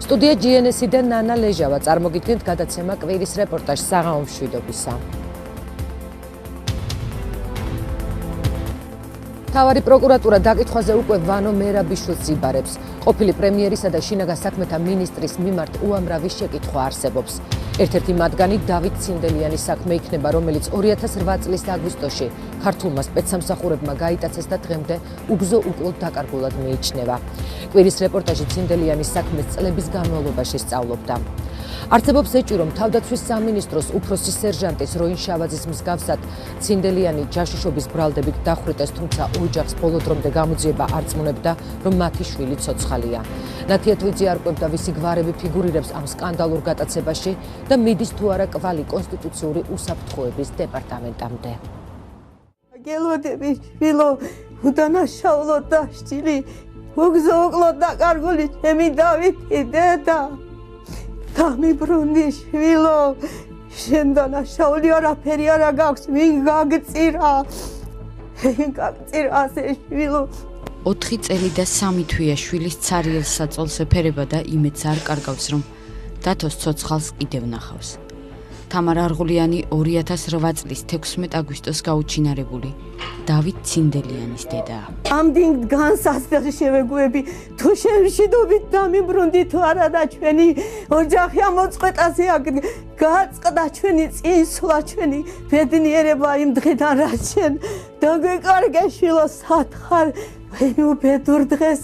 სტუდია GNS-დან ნანა ლეჟავა, წარმოგიდგენთ გადაცემა კვირის რეპორტაჟ საღამო მშვიდობისა. თავარი პროკურატურა დაკითხვაზე უკვე ვანო მერაბიშვილს იბარებს. ყოფილი პრემიერისა და შინაგან საქმეთა მინისტრის მიმართ უამრავი შეკითხვა არსებობს. ერთ-ერთი მათგანი დავით ცინდელიანის საქმე იქნება, რომელიც 2008 წლის აგვისტოში ქართულმა სპეცსამსახურებმა გაიტაცეს და დღემდე უგზო უკლოდ დაკარგულად მიიჩნევა. კვირის რეპორტაჟი ცინდელიანის საქმეს წლების განმავლობაში სწავლობდა. არსებობს ეჭვი, რომ თავდაცვის სამინისტროს უფროსი სერჟანტის როინ შავაძის მსგავსად ცინდელიანი ჯაშუშობის ბრალდებით დახვრიტეს, თუმცა ოჯახს ბოლო დრომდე გამოძიება არ წმუნებდა, რომ მათი შვილი ცოცხალია. ნათია თვიძე არკვევდა, ვისი გვარები ფიგურირებს ამ სკანდალურ გატაცებაში და მიდის თუ არა კვალი კონსტიტუციური უსაფრთხოების დეპარტამენტამდე. გელოდები შვილო, უდანაშაულო დაშტილი, უგზო უკლოდ დაკარგული ჩემი დავითი დედა. დამიბრუნდი შვილო, შენ დანაშაული არაფერი არა გაქვს, ვინ გაგწირა ასე შვილო. 4 წელი და 3 თვეა შვილის ცარიელ საწოლს ეფერება და იმედს არ კარგავს, რომ დათოს ცოცხალს კიდევ ნახავს. თამარ არღულიანი 2008 წლის 16 აგვისტოს გაუჩინარებული დავით ცინდელიანის დედაა. ამდენ განსასწრაფი შევეგუები, თუ შემშვიდობით დამიბრუნდი თუ არა და ჩვენი ოჯახი ამოწყვეტაზე გაწყდა ჩვენი წინსვლა, ჩვენი ბედნიერება იმ დღიდან რაც შენ დაგვეკარგე შვილო, სათხარ უბედურ დღეს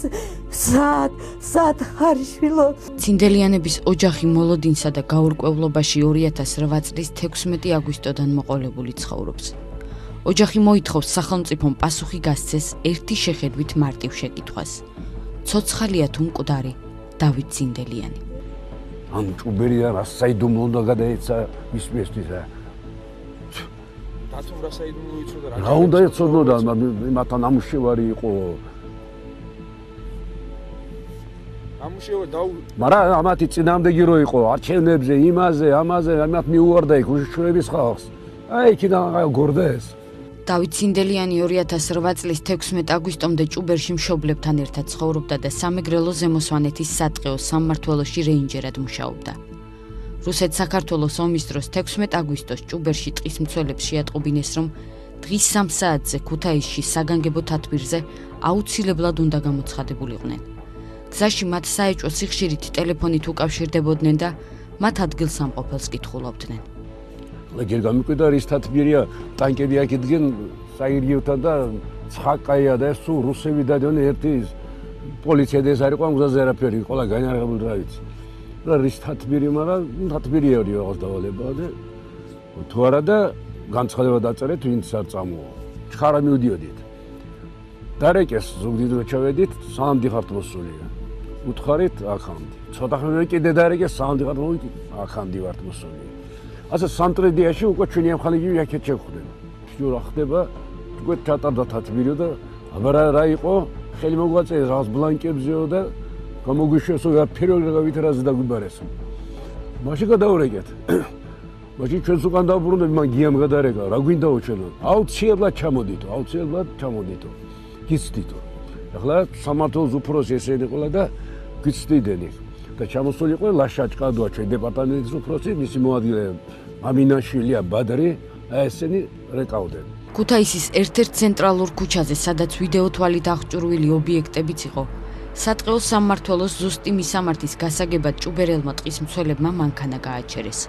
სათხარ შვილო. ცინდელიანების ოჯახი მოლოდინსა და გაურკვევლობაში 2008 წლის 16 აგვისტოდან მოყოლებული ცხოვრობს. ოჯახი მოითხოვს სახელმწიფომ პასუხი გასცეს ერთი შეხედვით მარტივ შეკითხვას. ცოცხალია თუ მკვდარი დავით ცინდელიანი? ამ ჭუბერია რა საიდუმლო უნდა გადაეცა ის მისთვის. დათომ რა საიდუმლო იცოდა რა? რა უნდა ეცოდნოდა, მათთან ამუშევარი იყო. მაგრამ ამათი წინამდეგი რო იყო არჩევნებზე, იმაზე, ამაზე, ამათ მიუვარდა იქ უშუალების ხალხს. აი იქიდან გორდა ეს. დავით ცინდელიანი 2008 წლის 16 აგვისტომდე ჭუბერში მშობლებთან ერთად ცხოვრობდა და სამეგრელო ზემოსვანეთის სატყეო სამმართველოში რეინჯერად მუშაობდა. რუსეთ-საქართველოს ომის დროს 16 აგვისტოს ჭუბერში ტყის მცველებს შეატყობინეს, რომ დღის 3 საათზე ქუთაისში საგანგებო თათბირზე აუცილებლად უნდა გამოცხადებულიყვნენ. გზაში მათ საეჭვო სიხშირით ტელეფონით უკავშირდებოდნენ და მათ ადგილსამყოფელს კითხულობდნენ. ლეგერ გამიკვირდა რის თათბირია, ტანკები აქ იდგენ საირიევთან და ცხაკაია და ეს სულ რუსები დადიან ერთი პოლიცია და ეს არ იყო ამ გზაზე არაფერი, ყველა განარღებული რა ვიცი. და რის თათბირი, მაგრამ თათბირია რაღაც დავალება და თუ არა და განცხადება დაწერეთ, ვინც არ წამოვა. ჩხარა მივდიოდით. დარეკეს ზუგდიდო ჩავედით, სანამ ხართ მოსულია. უთხარით აქამდე. ცოტა ხანი კიდე დარეკეს, სანამ ხართ მოვიდით, აქამდე ვართ მოსული. ასე სამტრედიაში უკვე ჩვენი ამხანიგი აქეთ შევხვდები. შუა რა ხდება, უკვე ჩატარდა თათბირი და აბარა რა იყო, ხელი მოგვაწეს რაღაც ბლანკებზეო და გამოგვიშვესო ფეროლოგავით რაზე დაგვიბარეს. მაშინ გადავრეკეთ. მაშინ ჩვენს უკან დავბრუნდები, მან გიამ გადარეკა, რა გვინდაო ჩვენო? აუცილებლად ჩამოდითო. გიცდითო. ახლა სამართლის უფროსი ესენი ყოლა და გიცდიდნენ. და ჩამოსული იყო ლაშაჭკადოა ჩვენ დეპარტამენტის უფროსი, მისი მოადგილე ამინაშვილია ბადრი, ესენი რეკავდნენ. ქუთაისის ერთ-ერთ ცენტრალურ ქუჩაზე, სადაც ვიდეო თვალით აღჭურვილი ობიექტებიც იყო, სატყეო სამმართველოს ზუსტი მისამართის გასაგებად ჭუბერელმა ტყის მცველებმა მანქანა გააჩერეს.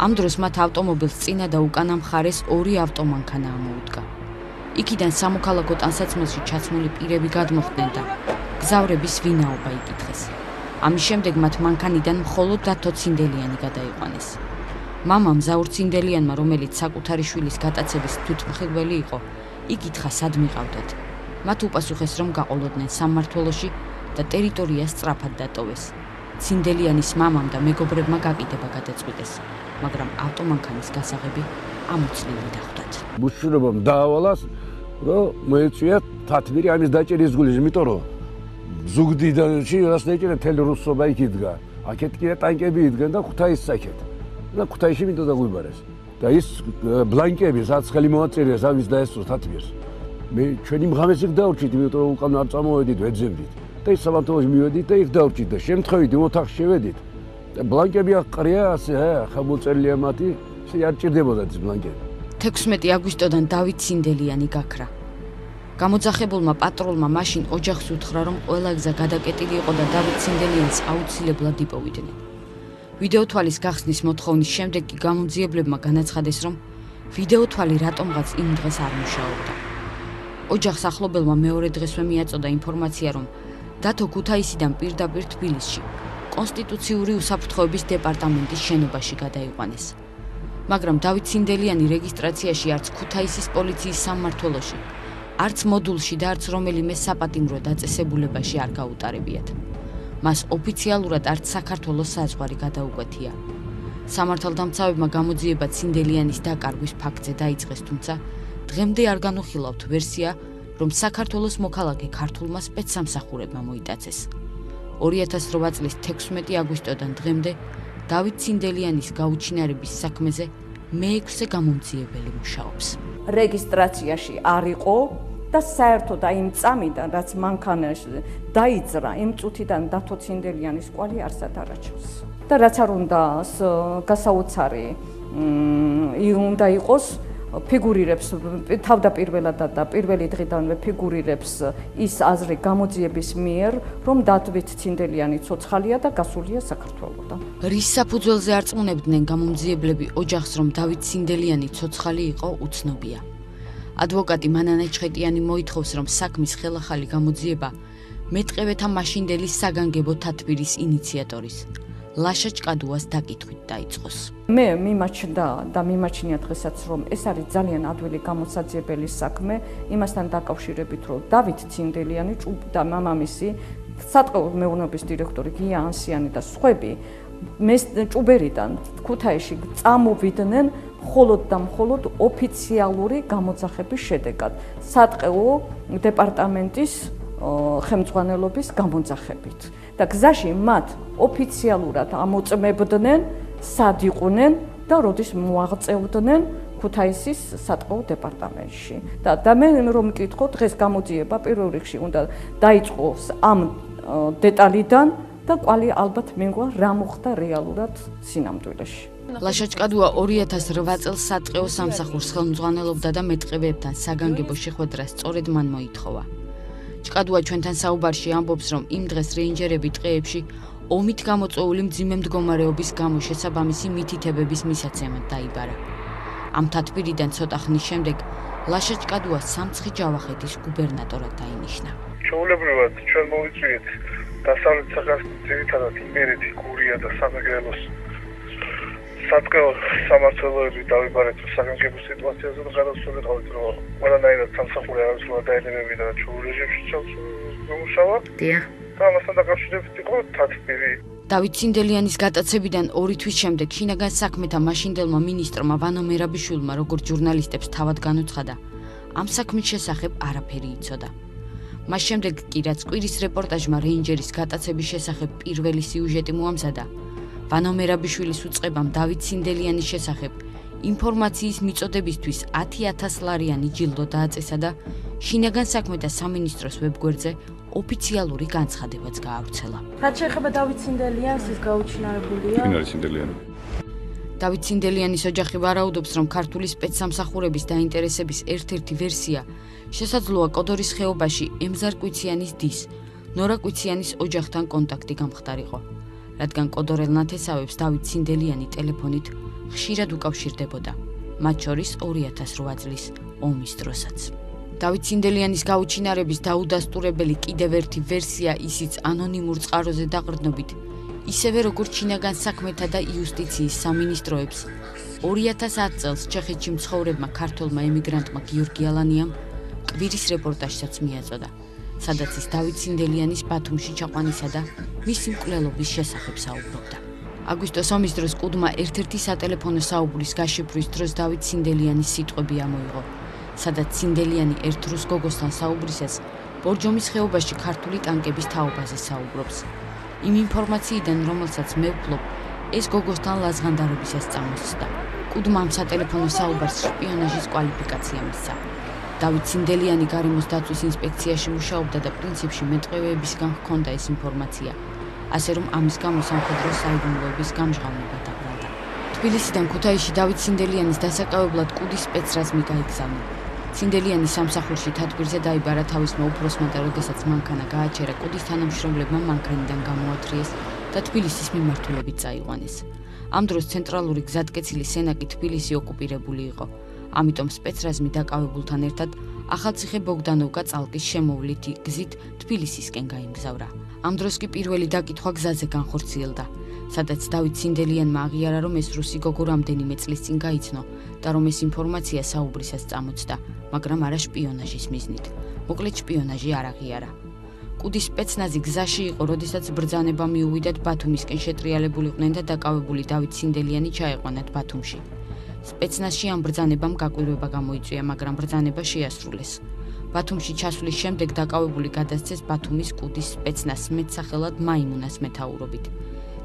ამ დროს მათ ავტომობილს წინა და უკანა მხარეს 2 ავტომანქანა ამოუდგა. იქიდან სამოქალაქო ტანსაცმელში ჩაცმული პირები გადმოხდნენ და გზავრების ვინაობა იკითხეს. ამის შემდეგ მათ მანქანიდან მხოლოდ დათო ცინდელიანი გადაიყვანეს. მამამ ზაურ ცინდელიანმა, რომელიც საკუთარი შვილის გატაცების თვითმხილველი იყო, იკითხა სად მიყავდათ. მათ უპასუხეს, რომ გაყოლოდნენ სამმართველოში და ტერიტორია სწრაფად დატოვეს. ცინდელიანის მამამ და მეგობრებმა გაკიდება გადაწყვიტეს, მაგრამ ავტომანქანის გასაღები ამოცლილი დახვდათ. მუშურობამ დაავალას, რომ მოეწვია თათბირი ამის დაჭერის გულის, იმიტომ რომ ზუგდიდანში რას დაჭერა თელ რუსობა იქ იდგა. აქეთ კი ტანკები იდგენ და ქუთაისს აქეთ. და ქუთაისში მინდო დაგვიბარეს. და ის ბლანკები, რაც ხელი მოაწერეს, ამის დაესწრო თათბირს. მე ჩვენი მღამეს იქ დავრჩით, იმიტომ რომ უკან არ წამოვედით, ვეძებდით. და ის სამართალოში მივედით და იქ დავრჩით და შემთხვევით იმ ოთახში შევედით. და ბლანკები აყრია ასე, ხაბულწერლია მათი, ისე არ ჭირდებოდა ეს ბლანკები. 16 აგვისტოდან დავით ცინდელიანი გაქრა. გამოძახებულმა პატრულმა მაშინ ოჯახს უთხრა, რომ ყველა გზა გადაკეტილი იყო და დავით ცინდელიანს აუცილებლად იპოვიდნენ. ვიდეოთვალის გახსნის მოთხოვნის შემდეგ კი გამოძიებლებმა განაცხადეს, რომ ვიდეოთვალი რატომღაც იმ დღეს არ მუშაობდა. ოჯახს ახლობელმა მეორე დღესვე მიაწოდა ინფორმაცია, რომ დათო ქუთაისიდან პირდაპირ თბილისში კონსტიტუციური უსაფრთხოების დეპარტამენტის შენობაში გადაიყვანეს. მაგრამ დავით ცინდელიანი რეგისტრაციაში არც ქუთაისის პოლიციის სამმართველოში, არც მოდულში და არც რომელიმე საპატიმრო დაწესებულებაში არ გაუტარებიათ. მას ოფიციალურად არც საქართველოს საზღვარი გადაუკვეთია. სამართალდამცავებმა გამოძიება ცინდელიანის დაკარგვის ფაქტზე დაიწყეს, თუმცა დღემდე არ განუხილავთ ვერსია, რომ საქართველოს მოქალაქე ქართულმა სპეცსამსახურებმა მოიტაცეს. 2008 წლის 16 აგვისტოდან დღემდე დავით ცინდელიანის გაუჩინარების საქმეზე მე-6 გამომძიებელი მუშაობს. რეგისტრაციაში არ იყო და საერთოდ იმ წამიდან, რაც მანქანაში დაიძრა, იმ წუთიდან დათო ცინდელიანის კვალი არსად არაჩვენს. და რაც არ უნდა გასაოცარი უნდა იყოს, ფიგურირებს თავდაპირველად და პირველი დღიდანვე ფიგურირებს ის აზრი გამოძიების მიერ, რომ დავით ცინდელიანი ცოცხალია და გასულია საქართველოდან. რის საფუძველზე არწმუნებდნენ გამომძიებლები ოჯახს, რომ დავით ცინდელიანი ცოცხალი იყო, უცნობია. ადვოკატი მანანა ჩხეტიანი მოითხოვს, რომ საქმის ხელახალი გამოძიება მეტყევეთა მაშინდელი საგანგებო თათბირის ინიციატორის ლაშა ჭკადუას დაკითხვით დაიწყოს. მე მიმაჩნდა და მიმაჩნია დღესაც, რომ ეს არის ძალიან ადვილი გამოსაძიებელი საქმე, იმასთან დაკავშირებით, რომ დავით ცინდელიანი და მამამისი, სატყეო მეურნეობის დირექტორი გია ანსიანი და სხვები ჭუბერიდან ქუთაისში წამოვიდნენ მხოლოდ და მხოლოდ ოფიციალური გამოძახების შედეგად, სატყეო დეპარტამენტის ხელმძღვანელობის გამოძახებით. და გზაში მათ ოფიციალურად ამოწმებდნენ, სად იყვნენ და როდის მოაღწევდნენ ქუთაისის სატყეო დეპარტამენტში. და მე რომ მკითხო, დღეს გამოძიება პირველ რიგში უნდა დაიწყოს ამ დეტალიდან და კვალი ალბათ მეგონა რა მოხდა რეალურად სინამდვილეში. ლაშა ჭკადუა 2008 წელს სატყეო სამსახურს ხელმძღვანელობდა და მეტყევეებთან საგანგებო შეხვედრა სწორედ მან მოითხოვა. ჭკადუა ჩვენთან საუბარში ამბობს, რომ იმ დღეს რეინჯერები ტყეებში ომით გამოწვეული მძიმე მდგომარეობის გამო შესაბამისი მითითებების მისაცემად დაიბარა. ამ თათბირიდან ცოტა ხნის შემდეგ ლაშა ჭკადუა სამცხი ჯავახეთის გუბერნატორად დაინიშნა. ჩვეულებრივად ჩვენ მოვიწვიეთ დასავლეთ საქართველოს ძირითადად იმერეთი, გურია და სამეგრელოს სატყეო სამმართველოები დავიბარეთ საგანგებო სიტუაციაზე და გადავწყვეტით, რომ ყველანაირად სამსახური არ უნდა დაენებებინა და ჩვეულ რეჟიმში ჩამოშავა. დიახ. და ამასთან დაკავშირებით იყო თათბირი. დავით ცინდელიანის გატაცებიდან 2 თვის შემდეგ შინაგან საქმეთა მაშინდელმა მინისტრმა ვანო მერაბიშვილმა როგორც ჟურნალისტებს თავად განუცხადა, ამ საქმის შესახებ არაფერი იცოდა. მას შემდეგ კი რაც კვირის რეპორტაჟმა რეინჯერის გატაცების შესახებ პირველი სიუჟეტი მოამზადა, ვანო მერაბიშვილის უწყებამ დავით ცინდელიანის შესახებ ინფორმაციის მიწოდებისთვის 10,000 ლარიანი ჯილდო დააწესა და შინაგან საქმეთა სამინისტროს ვებგვერდზე ოფიციალური განცხადებაც გაავრცელა. რაც შეეხება დავით ცინდელიანს, ის გაუჩინარებულია. ვინ არის ცინდელიანი? დავით ცინდელიანის ოჯახი ვარაუდობს, რომ ქართული სპეცსამსახურების დაინტერესების ერთ-ერთი ვერსია შესაძლოა კოდორის ხეობაში ემზარ კვიციანის დის, ნორა კვიციანის ოჯახთან კონტაქტი გამხდარიყო, რადგან კოდორელ ნათესავებს დავით ცინდელიანი ტელეფონით ხშირად უკავშირდებოდა, მათ შორის 2008 წლის ომის დროსაც. დავით ცინდელიანის გაუჩინარების დაუდასტურებელი კიდევ ერთი ვერსია ისიც ანონიმურ წყაროზე დაყრდნობით, ისევე როგორც შინაგან საქმეთა და იუსტიციის სამინისტროებს 2010 წელს ჩეხეთში მცხოვრებმა ქართველმა ემიგრანტმა გიორგი ალანიამ კვირის რეპორტაჟსაც მიაწოდა, სადაც ის დავით ცინდელიანის ბათუმში ჩაყვანისა და მისი მკვლელობის შესახებ საუბრობდა. აგვისტოს ომის დროს კუდმა ერთ-ერთი სატელეფონო საუბრის გაშიფვრის დროს დავით ცინდელიანის სიტყვები ამოიღო, სადაც ცინდელიანი ერთ რუს გოგოსთან საუბრისას ბორჯომის ხეობაში ქართული ტანკების თაობაზე საუბრობს. იმ ინფორმაციიდან, რომელსაც მე ვფლობ, ეს გოგოსთან ლაზღანდარებისას წამოსცდა. კუდმა ამ სატელეფონო საუბარს შპიონაჟის კვალიფიკაცია მისცა. დავით ცინდელიანი გარემოს დაცვის ინსპექციაში მუშაობდა და პრინციპში მეტყევეებისგან ჰქონდა ეს ინფორმაცია, ასე რომ ამის გამო სამხედრო საიდუმლოების გამჟღავნება დაბრალდა. თბილისიდან ქუთაისში დავით ცინდელიანის დასაკავებლად კუდის სპეცრაზმი გაიგზავნა. ცინდელიანი სამსახურში თათბირზე დაიბარა თავისმა უფროსმა და როდესაც მანქანა გააჩერა, კუდის თანამშრომლებმა მანქანიდან გამოათრიეს და თბილისის მიმართულებით წაიყვანეს. ამ დროს ცენტრალური გზატკეცილი სენაკი თბილისი ოკუპირებული იყო. ამიტომ სპეცრაზმი დაკავებულთან ერთად ახალციხე ბოგდანოვკა წალკის შემოვლით გზით თბილისისკენ გაიმგზავრა. ამ დროს კი პირველი დაკითხვა გზაზე განხორციელდა, სადაც დავით ცინდელიანმა აღიარა, რომ ეს რუსი გოგო რამდენიმე წლის წინ გაიცნო და რომ ეს ინფორმაცია საუბრისას წამოწდა, მაგრამ არა შპიონაჟის მიზნით. მოკლედ შპიონაჟი არ აღიარა. კუდის სპეცნაზი გზაში იყო, როდესაც ბრძანება მიუვიდათ ბათუმისკენ შეტრიალებულიყვნენ და დაკავებული დავით ცინდელიანი ჩაეყვანათ ბათუმში. სპეცნაზში ამ ბრძანებამ გაკვირვება გამოიწვია, მაგრამ ბრძანება შეასრულეს. ბათუმში ჩასვლის შემდეგ დაკავებული გადასცეს ბათუმის კუდის სპეცნაზს მეტსახელად მაიმუნას მეთაურობით.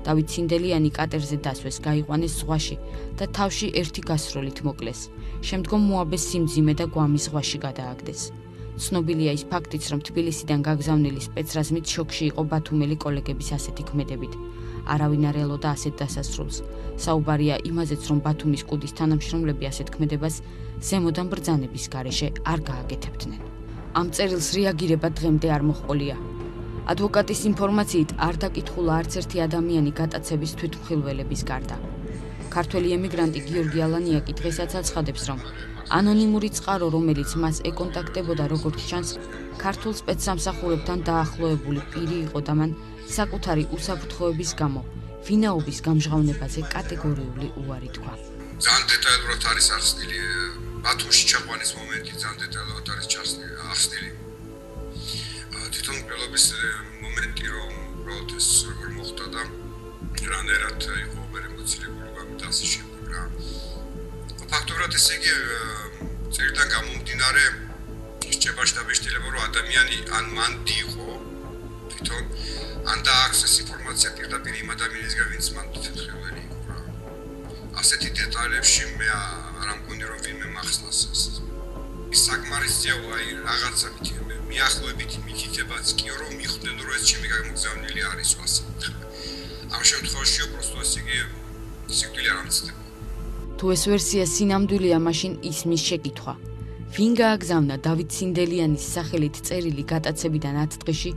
დავით ცინდელიანი კატერზე დასვეს, გაიყვანეს ზღვაში და თავში ერთი გასროლით მოკლეს. შემდგომ მოაბეს სიმძიმე და გვამის ზღვაში გადააგდეს. ცნობილია ის ფაქტიც, რომ თბილისიდან გაგზავნილი სპეცრაზმით შოკში იყო ბათუმელი კოლეგების ასეთი ქმედებით. არავინ არ ელოდა ასეთ დასასრულს. საუბარია იმაზეც, რომ ბათუმის კუდის თანამშრომლები ასეთ ქმედებას ზემოდან ბრძანების გარეშე არ გააკეთებდნენ. ამ წერილს რეაგირება დღემდე არ მოჰყოლია. ადვოკატის ინფორმაციით არ დაკითხულა არც ერთი ადამიანი გატაცების თვითმხილველების გარდა. ქართველი ემიგრანტი გიორგი ალანიაკი დღესაც აცხადებს, რომ ანონიმური წყარო, რომელიც მას ეკონტაქტებოდა, როგორც ჩანს, ქართულ სპეცსამსახურებთან დაახლოებული პირი იყო და მან საკუთარი უსაფრთხოების გამო ვინაობის გამჟღავნებაზე კატეგორიული უარი თქვა. ძალიან დეტალურად არის ახსნილი ბათუმში ჩაყვანის მომენტი, ძალიან დეტალურად არის ახსნილი. თვითონ მკვლელობის მომენტი, რომ უბრალოდ ეს როგორ მოხდა და რანერად იყო მოცილებული გამიტასის შემდეგ რა. ფაქტობრივად ესე იგი წერიდან გამომდინარე ისჭება შტაბეშტილება, რომ ადამიანი ან მანდი იყო თვითონ ან დააქვს ეს ინფორმაცია პირდაპირ იმ ადამიანისგან, ვინც მან თვითმხილველი იყო რა. ასეთი დეტალებში მე არ ამგონი, რომ ვინმე მახსნას ეს. ის საკმარისია აი რაღაცა მიახლოებით მიქიქებაც კი რომ მიხვდნენ, რომ ეს ჩემი გამოგზავნილი არის ასე. ამ შემთხვევაში უბრალოდ ეს იგი სიკვდილი არ ამცდება. თუ ეს ვერსია სინამდვილეა, მაშინ ისმის შეკითხვა. ვინ გააგზავნა დავით ცინდელიანის სახელით წერილი გატაცებიდან 10 დღეში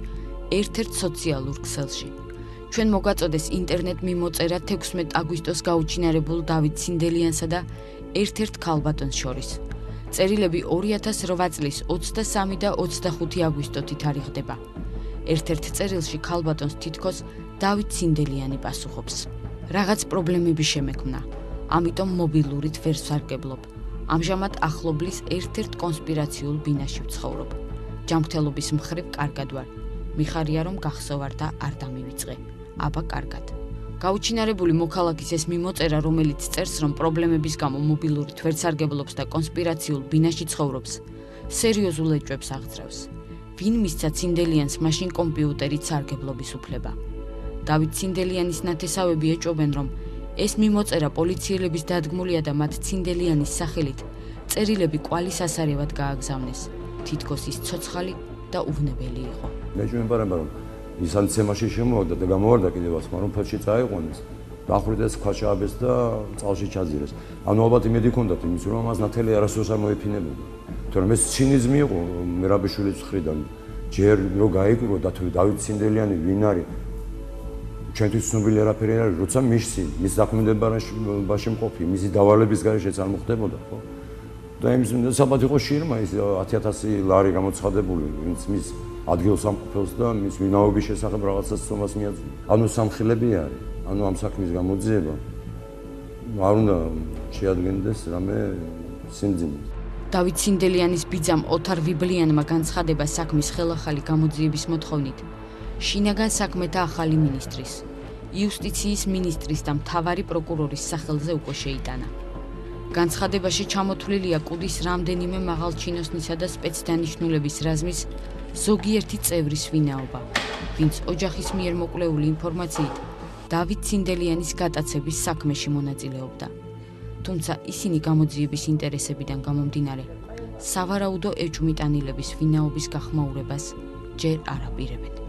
ერთ-ერთ სოციალურ ქსელში? ჩვენ მოგაწოდეს ინტერნეტ მიმოწერა 16 აგვისტოს გაუჩინარებულ დავით ცინდელიანსა და ერთ-ერთ ქალბატონს შორის. წერილები 2008 წლის 23 და 25 აგვისტოთი თარიღდება. ერთ-ერთ წერილში ქალბატონს თითქოს დავით ცინდელიანი პასუხობს. რაღაც პრობლემები შემექმნა. ამიტომ მობილურით ვერ ვსარგებლობ. ამჟამად ახლობლის ერთ-ერთ კონსპირაციულ ბინაში ვცხოვრობ. ჯანმრთელობის მხრივ კარგად ვარ. მიხარია რომ გახსოვარ და არ დამივიწყე. აბა კარგად. გაუჩინარებული მოქალაქის ეს მიმოწერა, რომელიც წერს, რომ პრობლემების გამო მობილურით ვერ სარგებლობს და კონსპირაციულ ბინაში ცხოვრობს, სერიოზულ ეჭვებს აღძრავს. ვინ მისცა ცინდელიანს მაშინ კომპიუტერით სარგებლობის უფლება? დავით ცინდელიანის ნათესავები ეჭვობენ, რომ ეს მიმოწერა პოლიციელების დადგმულია და მათ ცინდელიანის სახელით წერილები კვალის ასარევად გააგზავნეს. თითქოს ის ცოცხალი და უვნებელი იყო. მე შემეპარება, რომ ის ანცემაში შემოვიდა და გამოვარდა კიდევაც, მაგრამ ფეთში წაიყვანეს. დახვრიტეს, ქვაჩააბეს და წყალში ჩაძირეს. ანუ ალბათ იმედი ჰქონდათ იმის, რომ ამას ნათელი არასდროს არ მოეფინებოდა. თორემ ეს ცინიზმი იყო მერაბიშვილის მხრიდან. ჯერ რო გაიგრო და თუ დავით ცინდელიანი ვინ არის? ჩვენთვის ცნობილი არაფერი არ არის, როცა მისცი, მის დაქმედებაში მყოფი, მისი დავალების გარეშეც არ მოხდებოდა, ხო? და იმის საბათ იყო შირმა ის 10000 ლარი გამოცხადებული, ვინც მის ადგილს ამყოფელს და მის ვინაობის შესახებ რაღაცას ცნობას მიაწვდა. ანუ სამხილები არის, ანუ ამ საქმის გამოძიება არ უნდა შეადგენდეს რამე სიმძიმე. დავით ცინდელიანის ბიძამ ოთარ ვიბლიანმა განცხადება საქმის ხელახალი გამოძიების მოთხოვნით შინაგან საქმეთა ახალი მინისტრის, იუსტიციის მინისტრის და მთავარი პროკურორის სახელზე უკვე შეიტანა. განცხადებაში ჩამოთვლილია კუდის რამდენიმე მაღალჩინოსნისა და სპეცდანიშნულების რაზმის ზოგიერთი წევრის ვინაობა, ვინც ოჯახის მიერ მოკვლეული ინფორმაციით დავით ცინდელიანის გატაცების საქმეში მონაწილეობდა. თუმცა ისინი გამოძიების ინტერესებიდან გამომდინარე სავარაუდო ეჭვმიტანილების ვინაობის გახმაურებას ჯერ არ აპირებენ.